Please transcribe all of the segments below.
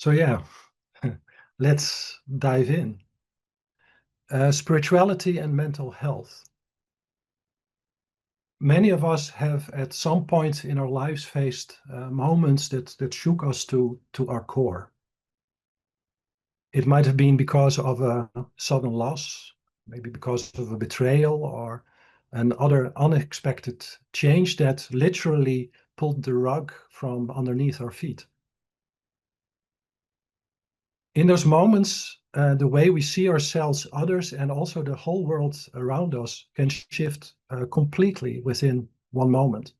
So yeah, let's dive in. Spirituality and mental health. Many of us have at some point in our lives faced moments that shook us to our core. It might have been because of a sudden loss, maybe because of a betrayal or an other unexpected change that literally pulled the rug from underneath our feet. In those moments, the way we see ourselves, others, and also the whole world around us can shift completely within one moment.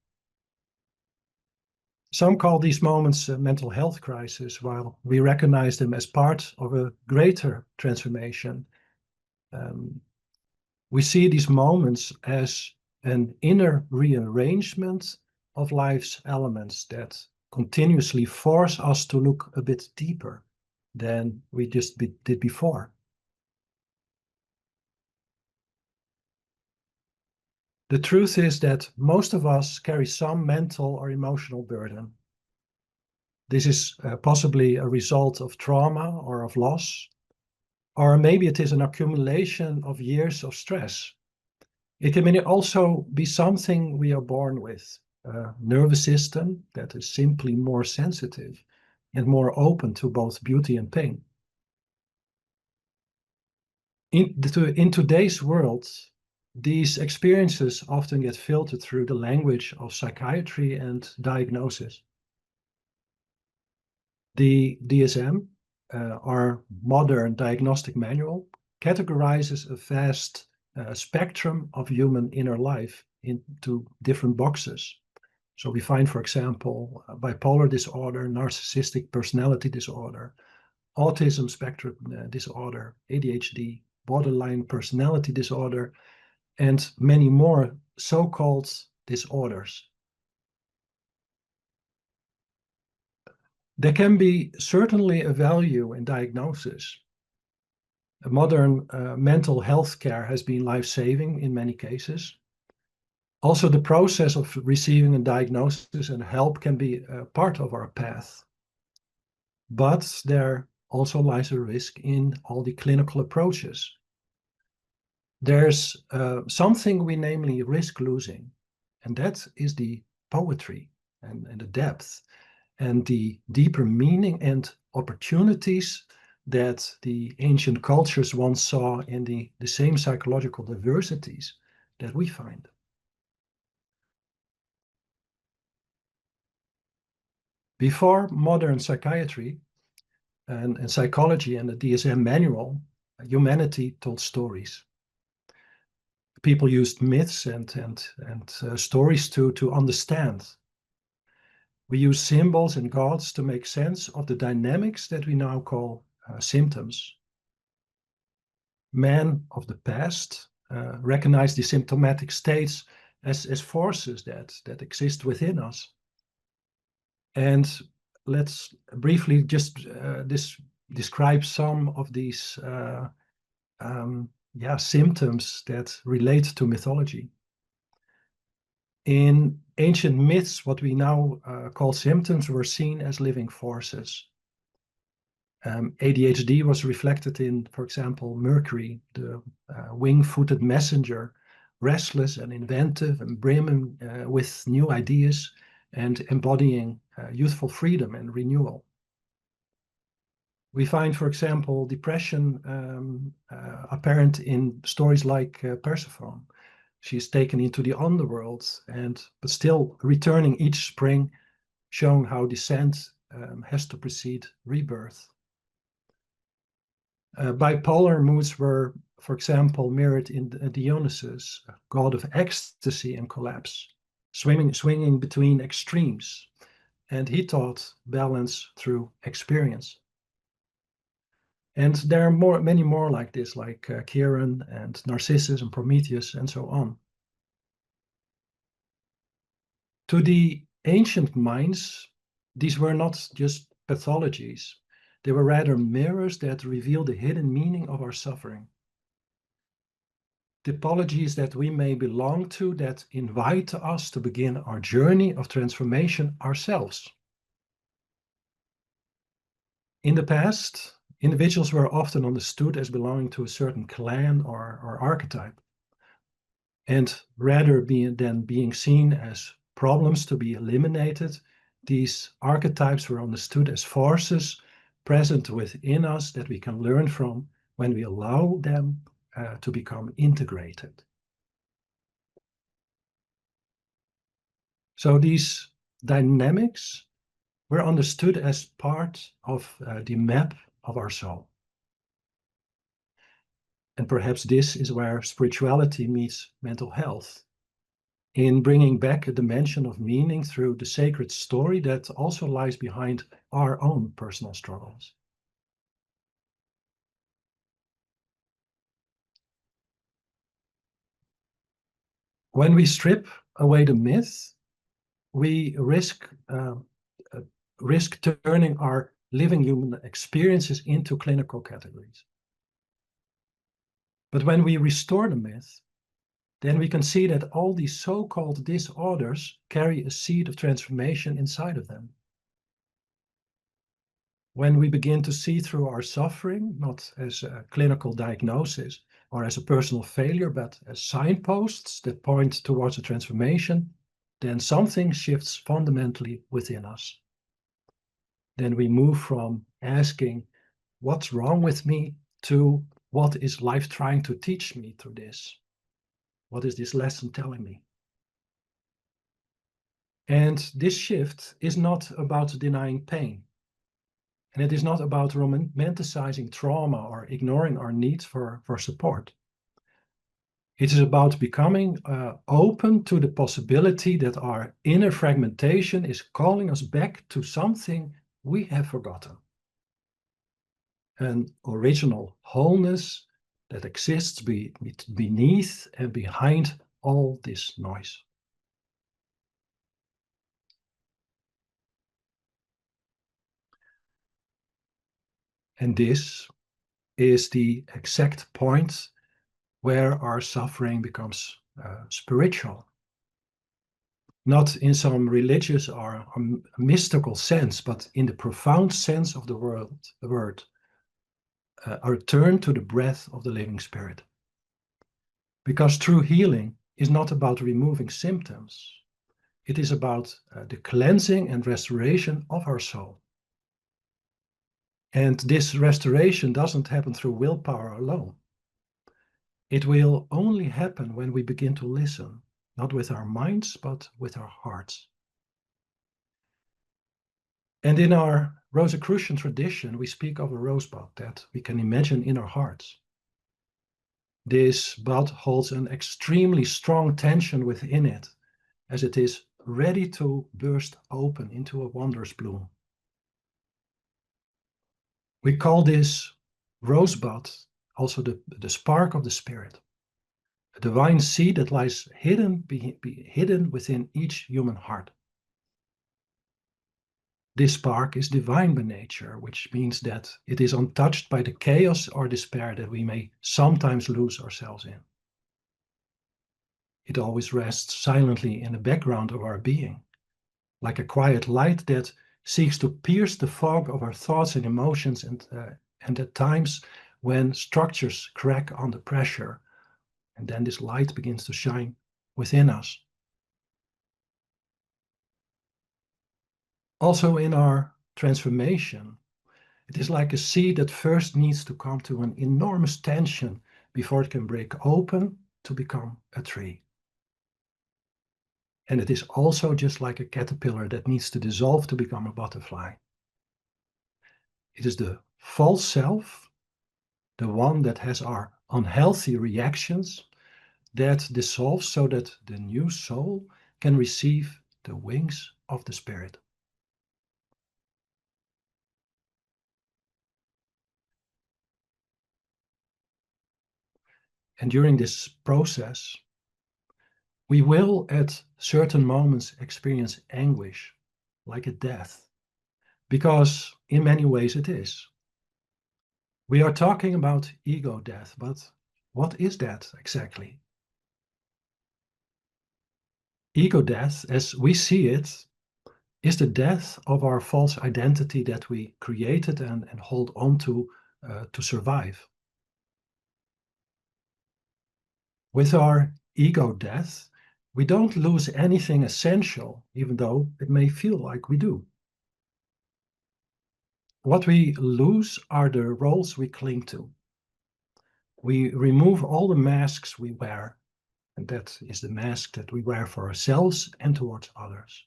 Some call these moments mental health crisis, while we recognize them as part of a greater transformation. We see these moments as an inner rearrangement of life's elements that continuously force us to look a bit deeper than we just did before. The truth is that most of us carry some mental or emotional burden. This is possibly a result of trauma or of loss, or maybe it is an accumulation of years of stress. It can also be something we are born with, a nervous system that is simply more sensitive and more open to both beauty and pain. In today's world, these experiences often get filtered through the language of psychiatry and diagnosis. The DSM, our modern diagnostic manual, categorizes a vast spectrum of human inner life into different boxes. So we find, for example, bipolar disorder, narcissistic personality disorder, autism spectrum disorder, ADHD, borderline personality disorder, and many more so-called disorders. There can be certainly a value in diagnosis. Modern mental health care has been life-saving in many cases. Also, the process of receiving a diagnosis and help can be a part of our path. But there also lies a risk in all the clinical approaches. There's something we namely risk losing, and that is the poetry and the depth and the deeper meaning and opportunities that the ancient cultures once saw in the same psychological diversities that we find. Before modern psychiatry and psychology and the DSM manual, humanity told stories. People used myths and stories to understand. We use symbols and gods to make sense of the dynamics that we now call symptoms. Men of the past recognize the symptomatic states as forces that exist within us. And let's briefly just describe some of these symptoms that relate to mythology. In ancient myths, what we now call symptoms were seen as living forces. ADHD was reflected in, for example, Mercury, the wing-footed messenger, restless and inventive and brimming with new ideas and embodying youthful freedom and renewal. We find, for example, depression apparent in stories like Persephone. She's taken into the underworld, but still returning each spring, showing how descent has to precede rebirth. Bipolar moods were, for example, mirrored in Dionysus, god of ecstasy and collapse, swinging between extremes, and he taught balance through experience. And there are many more like this, like Chiron and Narcissus and Prometheus and so on. To the ancient minds, these were not just pathologies. They were rather mirrors that reveal the hidden meaning of our suffering. Typologies that we may belong to that invite us to begin our journey of transformation ourselves. In the past, individuals were often understood as belonging to a certain clan or archetype. And rather than being seen as problems to be eliminated, these archetypes were understood as forces present within us that we can learn from when we allow them to become integrated. So these dynamics were understood as part of the map of our soul. And perhaps this is where spirituality meets mental health, in bringing back a dimension of meaning through the sacred story that also lies behind our own personal struggles. When we strip away the myth, we risk turning our living human experiences into clinical categories. But when we restore the myth, then we can see that all these so-called disorders carry a seed of transformation inside of them. When we begin to see through our suffering, not as a clinical diagnosis or as a personal failure, but as signposts that point towards a transformation, then something shifts fundamentally within us. Then we move from asking, what's wrong with me, to what is life trying to teach me through this? What is this lesson telling me? And this shift is not about denying pain. And it is not about romanticizing trauma or ignoring our need for support. It is about becoming open to the possibility that our inner fragmentation is calling us back to something we have forgotten. An original wholeness that exists beneath and behind all this noise. And this is the exact point where our suffering becomes spiritual. Not in some religious or mystical sense, but in the profound sense of the word, a return to the breath of the living spirit. Because true healing is not about removing symptoms. It is about the cleansing and restoration of our soul. And this restoration doesn't happen through willpower alone. It will only happen when we begin to listen, not with our minds, but with our hearts. And in our Rosicrucian tradition, we speak of a rosebud that we can imagine in our hearts. This bud holds an extremely strong tension within it, as it is ready to burst open into a wondrous bloom. We call this rosebud also the spark of the spirit, a divine seed that lies hidden within each human heart. This spark is divine by nature, which means that it is untouched by the chaos or despair that we may sometimes lose ourselves in. It always rests silently in the background of our being, like a quiet light that seeks to pierce the fog of our thoughts and emotions, and at times when structures crack under pressure, and then this light begins to shine within us. Also in our transformation, it is like a seed that first needs to come to an enormous tension before it can break open to become a tree. And it is also just like a caterpillar that needs to dissolve to become a butterfly. It is the false self, the one that has our unhealthy reactions, that dissolves so that the new soul can receive the wings of the spirit. And during this process, we will at certain moments experience anguish, like a death, because in many ways it is. We are talking about ego death, but what is that exactly? Ego death, as we see it, is the death of our false identity that we created and hold on to survive. With our ego death, we don't lose anything essential, even though it may feel like we do. What we lose are the roles we cling to. We remove all the masks we wear, and that is the mask that we wear for ourselves and towards others.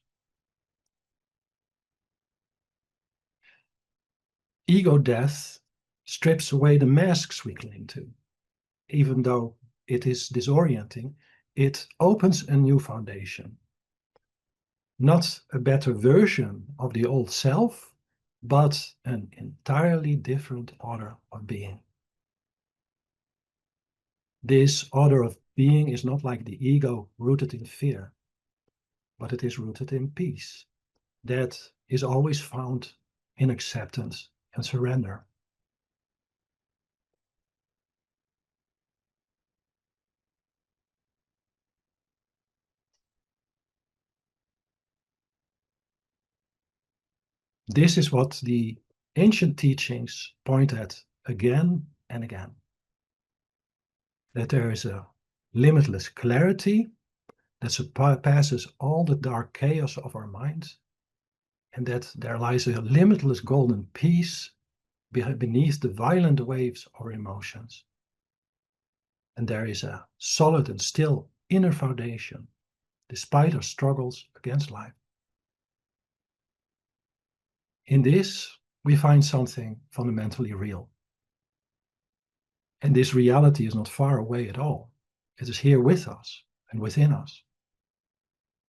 Ego death strips away the masks we cling to. Even though it is disorienting, it opens a new foundation. Not a better version of the old self, but an entirely different order of being. This order of being is not like the ego rooted in fear, but it is rooted in peace. That is always found in acceptance and surrender. This is what the ancient teachings point at again and again. That there is a limitless clarity that surpasses all the dark chaos of our minds, and that there lies a limitless golden peace beneath the violent waves of our emotions. And there is a solid and still inner foundation, despite our struggles against life. In this, we find something fundamentally real. And this reality is not far away at all. It is here with us and within us.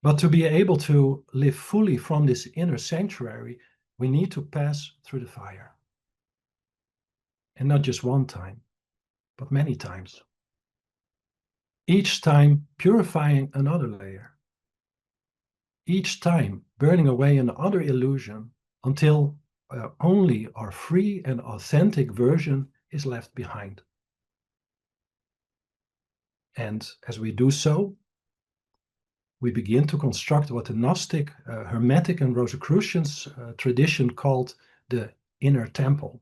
But to be able to live fully from this inner sanctuary, we need to pass through the fire. And not just one time, but many times. Each time purifying another layer. Each time burning away another illusion until only our free and authentic version is left behind. And as we do so, we begin to construct what the Gnostic, Hermetic, and Rosicrucian tradition called the inner temple,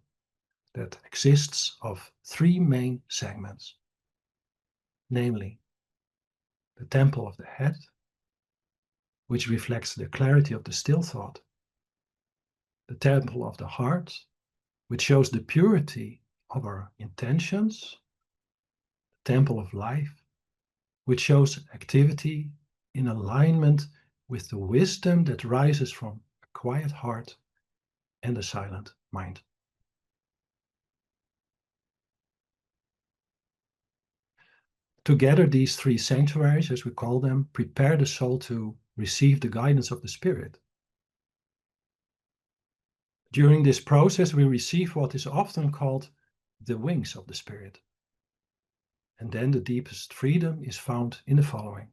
that exists of three main segments. Namely, the temple of the head, which reflects the clarity of the still thought. The temple of the heart, which shows the purity of our intentions. The temple of life, which shows activity in alignment with the wisdom that rises from a quiet heart and a silent mind. Together, these three sanctuaries, as we call them, prepare the soul to receive the guidance of the Spirit. During this process, we receive what is often called the wings of the Spirit. And then the deepest freedom is found in the following.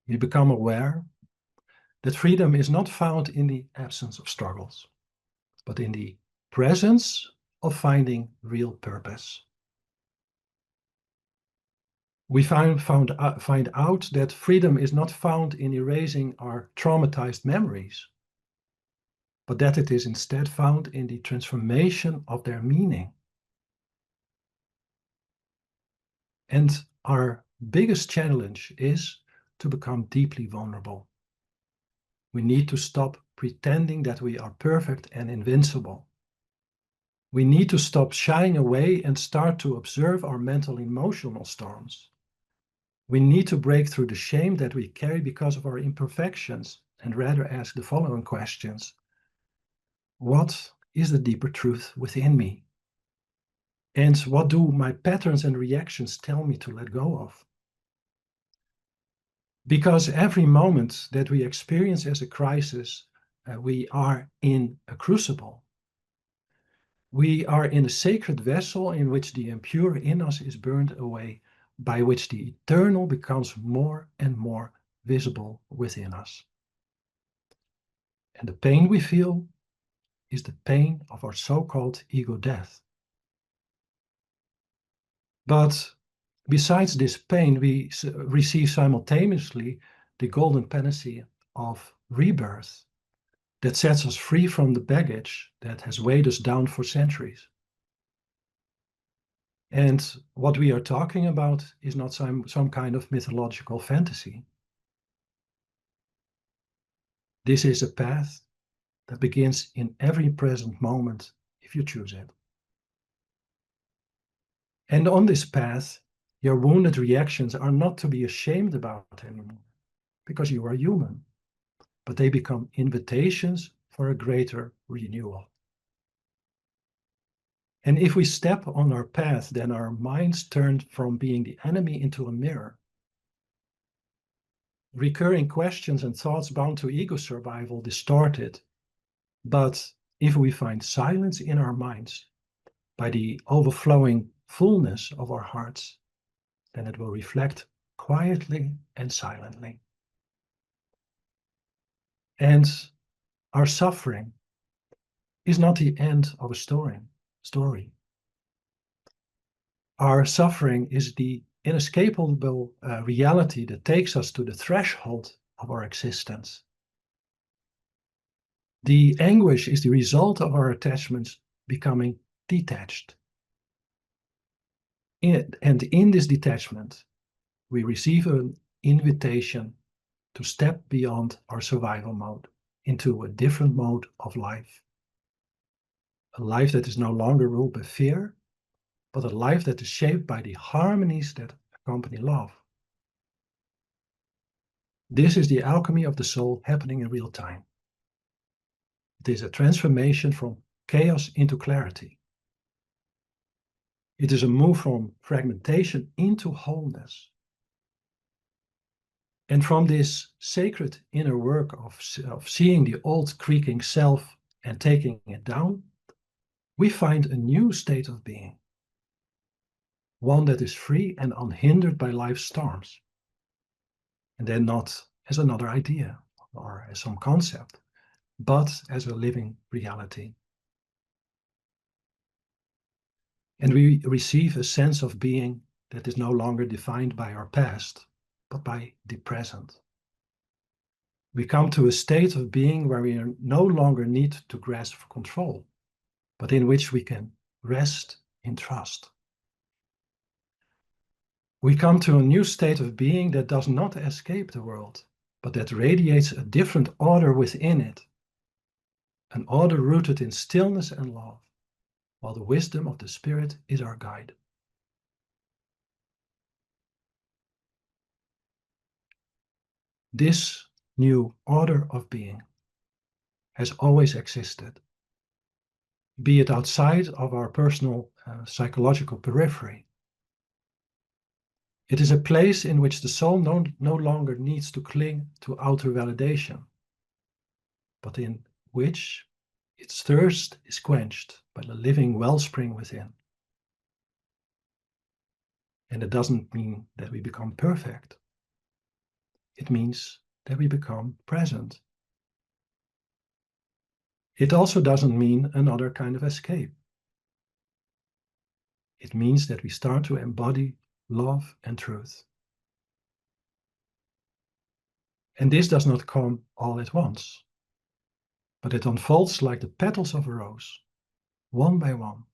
We become aware that freedom is not found in the absence of struggles, but in the presence of finding real purpose. We find out that freedom is not found in erasing our traumatized memories, but that it is instead found in the transformation of their meaning. And our biggest challenge is to become deeply vulnerable. We need to stop pretending that we are perfect and invincible. We need to stop shying away and start to observe our mental emotional storms. We need to break through the shame that we carry because of our imperfections and rather ask the following questions. What is the deeper truth within me? And what do my patterns and reactions tell me to let go of? Because every moment that we experience as a crisis, we are in a crucible. We are in a sacred vessel in which the impure in us is burned away, by which the eternal becomes more and more visible within us. And the pain we feel is the pain of our so-called ego death. But besides this pain, we receive simultaneously the golden panacea of rebirth that sets us free from the baggage that has weighed us down for centuries. And what we are talking about is not some kind of mythological fantasy. This is a path that begins in every present moment if you choose it. And on this path, your wounded reactions are not to be ashamed about anymore, because you are human, but they become invitations for a greater renewal. And if we step on our path, then our minds turn from being the enemy into a mirror. Recurring questions and thoughts bound to ego survival distort it. But if we find silence in our minds by the overflowing fullness of our hearts, then it will reflect quietly and silently. And our suffering is not the end of a story. Our suffering is the inescapable reality that takes us to the threshold of our existence. The anguish is the result of our attachments becoming detached. And in this detachment, we receive an invitation to step beyond our survival mode into a different mode of life. A life that is no longer ruled by fear, but a life that is shaped by the harmonies that accompany love. This is the alchemy of the soul happening in real time. It is a transformation from chaos into clarity. It is a move from fragmentation into wholeness. And from this sacred inner work of seeing the old creaking self and taking it down, we find a new state of being. One that is free and unhindered by life's storms. And then not as another idea or as some concept, but as a living reality. And we receive a sense of being that is no longer defined by our past, but by the present. We come to a state of being where we no longer need to grasp control, but in which we can rest in trust. We come to a new state of being that does not escape the world, but that radiates a different order within it, an order rooted in stillness and love, while the wisdom of the Spirit is our guide. This new order of being has always existed, be it outside of our personal psychological periphery. It is a place in which the soul no longer needs to cling to outer validation, but in which its thirst is quenched by the living wellspring within. And it doesn't mean that we become perfect. It means that we become present. It also doesn't mean another kind of escape. It means that we start to embody love and truth. And this does not come all at once, but it unfolds like the petals of a rose, one by one.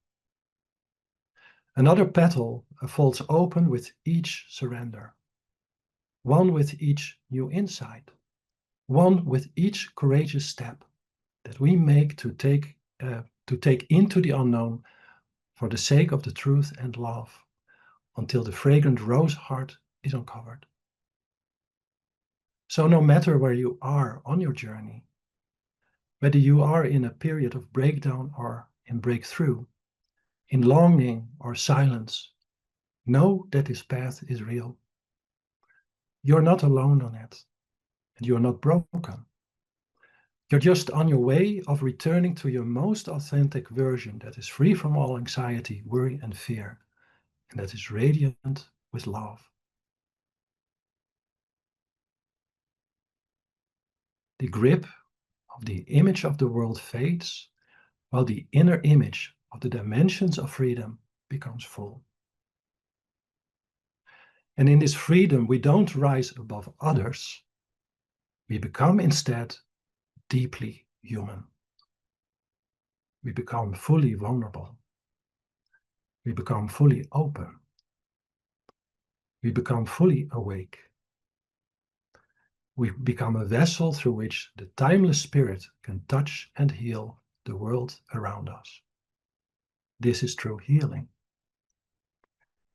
Another petal folds open with each surrender, one with each new insight, one with each courageous step that we make to take into the unknown for the sake of the truth and love, until the fragrant rose heart is uncovered. So no matter where you are on your journey, whether you are in a period of breakdown or in breakthrough, in longing or silence, know that this path is real. You're not alone on it, and you're not broken. You're just on your way of returning to your most authentic version that is free from all anxiety, worry, and fear, and that is radiant with love. The grip of the image of the world fades, while the inner image of the dimensions of freedom becomes full. And in this freedom, we don't rise above others, We become instead deeply human. We become fully vulnerable. We become fully open. We become fully awake. We become a vessel through which the timeless spirit can touch and heal the world around us. This is true healing.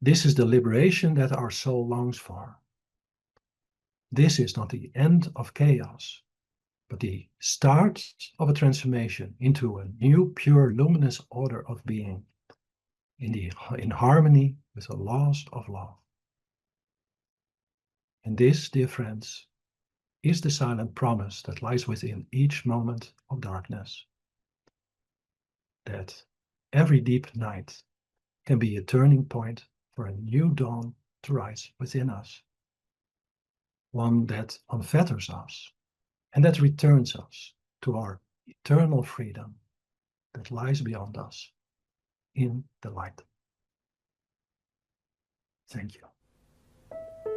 This is the liberation that our soul longs for. This is not the end of chaos, but the start of a transformation into a new, pure, luminous order of being in harmony with the laws of love. And this, dear friends, is the silent promise that lies within each moment of darkness. That every deep night can be a turning point for a new dawn to rise within us. One that unfetters us and that returns us to our eternal freedom that lies beyond us in the light. Thank you.